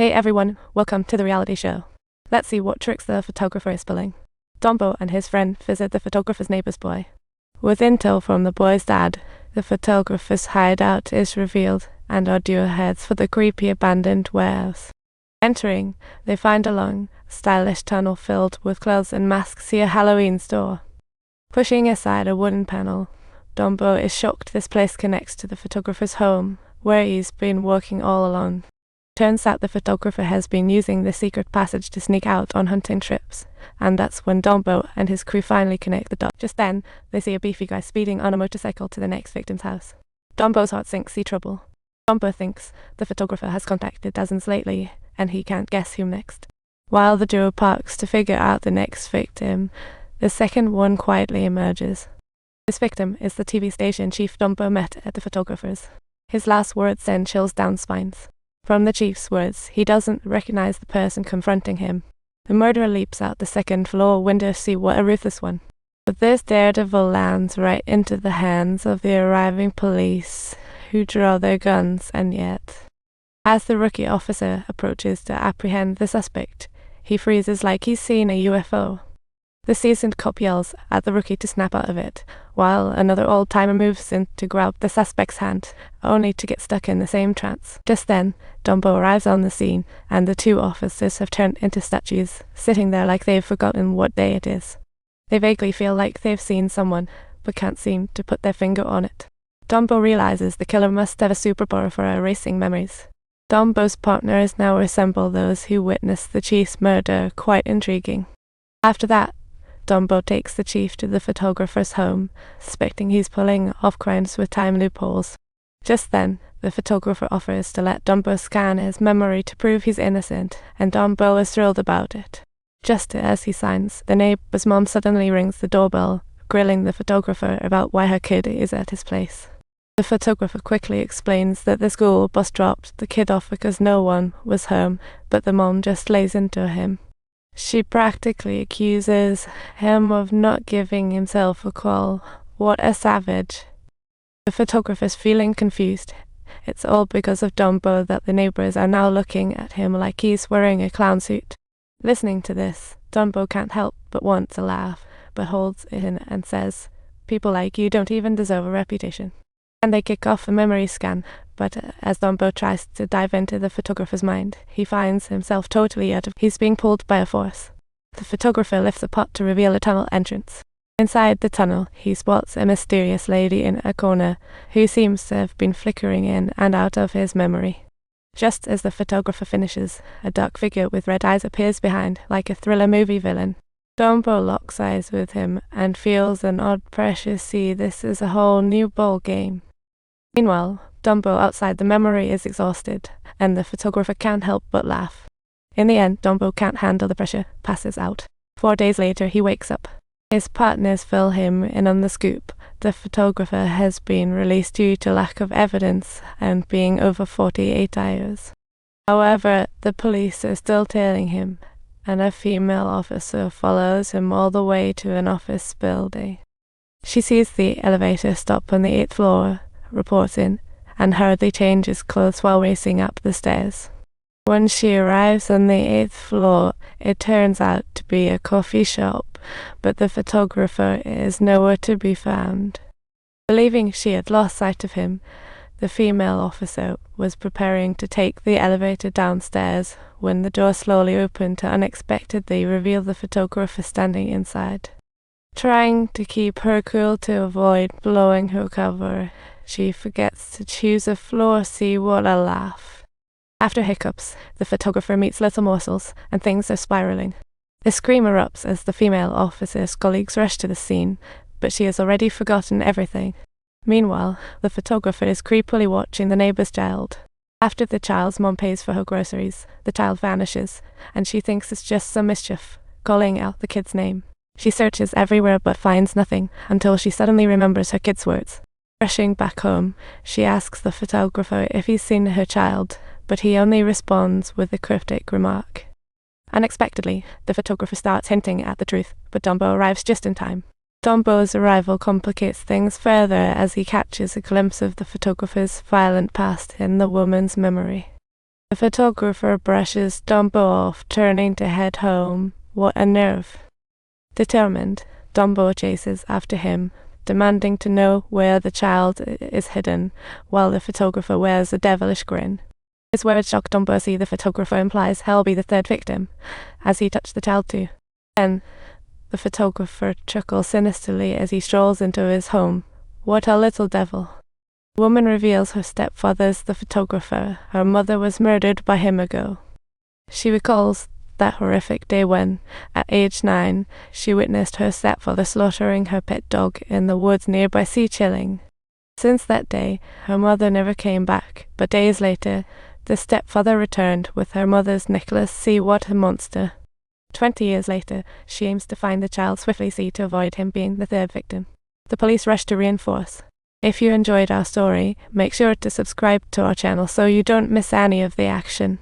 Hey everyone, welcome to the reality show. Let's see what tricks the photographer is pulling. Dumbo and his friend visit the photographer's neighbor's boy. With intel from the boy's dad, the photographer's hideout is revealed and our duo heads for the creepy abandoned warehouse. Entering, they find a long, stylish tunnel filled with clothes and masks see a Halloween store. Pushing aside a wooden panel, Dumbo is shocked this place connects to the photographer's home, where he's been working all along. Turns out the photographer has been using the secret passage to sneak out on hunting trips, and that's when Dumbo and his crew finally connect the dots. Just then, they see a beefy guy speeding on a motorcycle to the next victim's house. Dumbo's heart sinks, see trouble. Dumbo thinks the photographer has contacted dozens lately, and he can't guess who next. While the duo parks to figure out the next victim, the second one quietly emerges. This victim is the TV station chief Dumbo met at the photographer's. His last words send chills down spines. From the chief's words, he doesn't recognize the person confronting him. The murderer leaps out the second floor window to see what a ruthless one. But this daredevil lands right into the hands of the arriving police, who draw their guns, and yet, as the rookie officer approaches to apprehend the suspect, he freezes like he's seen a UFO. The seasoned cop yells at the rookie to snap out of it, while another old-timer moves in to grab the suspect's hand, only to get stuck in the same trance. Just then, Dumbo arrives on the scene, and the two officers have turned into statues, sitting there like they've forgotten what day it is. They vaguely feel like they've seen someone, but can't seem to put their finger on it. Dumbo realizes the killer must have a superpower for erasing memories. Dumbo's partners now resemble those who witnessed the chief's murder, quite intriguing. After that, Dumbo takes the chief to the photographer's home, suspecting he's pulling off crimes with time loopholes. Just then, the photographer offers to let Dumbo scan his memory to prove he's innocent, and Dumbo is thrilled about it. Just as he signs, the neighbor's mom suddenly rings the doorbell, grilling the photographer about why her kid is at his place. The photographer quickly explains that the school bus dropped the kid off because no one was home, but the mom just lays into him. She practically accuses him of not giving himself a call. What a savage. The photographer's feeling confused. It's all because of Dumbo that the neighbors are now looking at him like he's wearing a clown suit. Listening to this, Dumbo can't help but want to laugh, but holds it in and says, "People like you don't even deserve a reputation." And they kick off a memory scan, but as Dumbo tries to dive into the photographer's mind, he finds himself totally out of. He's being pulled by a force. The photographer lifts a pot to reveal a tunnel entrance. Inside the tunnel, he spots a mysterious lady in a corner, who seems to have been flickering in and out of his memory. Just as the photographer finishes, a dark figure with red eyes appears behind, like a thriller movie villain. Dumbo locks eyes with him and feels an odd pressure. See, this is a whole new ball game. Meanwhile, Dumbo outside the memory is exhausted, and the photographer can't help but laugh. In the end, Dumbo can't handle the pressure, passes out. 4 days later, he wakes up. His partners fill him in on the scoop. The photographer has been released due to lack of evidence and being over 48 hours. However, the police are still tailing him, and a female officer follows him all the way to an office building. She sees the elevator stop on the 8th floor, reports in, and hurriedly changes clothes while racing up the stairs. When she arrives on the 8th floor, it turns out to be a coffee shop, but the photographer is nowhere to be found. Believing she had lost sight of him, the female officer was preparing to take the elevator downstairs when the door slowly opened to unexpectedly reveal the photographer standing inside. Trying to keep her cool to avoid blowing her cover, she forgets to choose a floor. See, what a laugh. After hiccups, the photographer meets little morsels, and things are spiraling. A scream erupts as the female officer's colleagues rush to the scene, but she has already forgotten everything. Meanwhile, the photographer is creepily watching the neighbor's child. After the child's mom pays for her groceries, the child vanishes, and she thinks it's just some mischief, calling out the kid's name. She searches everywhere but finds nothing, until she suddenly remembers her kid's words. Rushing back home, she asks the photographer if he's seen her child, but he only responds with a cryptic remark. Unexpectedly, the photographer starts hinting at the truth, but Dumbo arrives just in time. Dumbo's arrival complicates things further as he catches a glimpse of the photographer's violent past in the woman's memory. The photographer brushes Dumbo off, turning to head home. What a nerve. Determined, Dumbo chases after him, demanding to know where the child is hidden, while the photographer wears a devilish grin. His words shock Dumbo as the photographer implies he'll be the third victim, as he touched the child too. Then, the photographer chuckles sinisterly as he strolls into his home. What a little devil. The woman reveals her stepfather's the photographer. Her mother was murdered by him ago. She recalls that horrific day when, at age 9, she witnessed her stepfather slaughtering her pet dog in the woods nearby. Chilling. Since that day, her mother never came back, but days later, the stepfather returned with her mother's necklace. See what a monster. 20 years later, she aims to find the child swiftly to avoid him being the third victim. The police rush to reinforce. If you enjoyed our story, make sure to subscribe to our channel so you don't miss any of the action.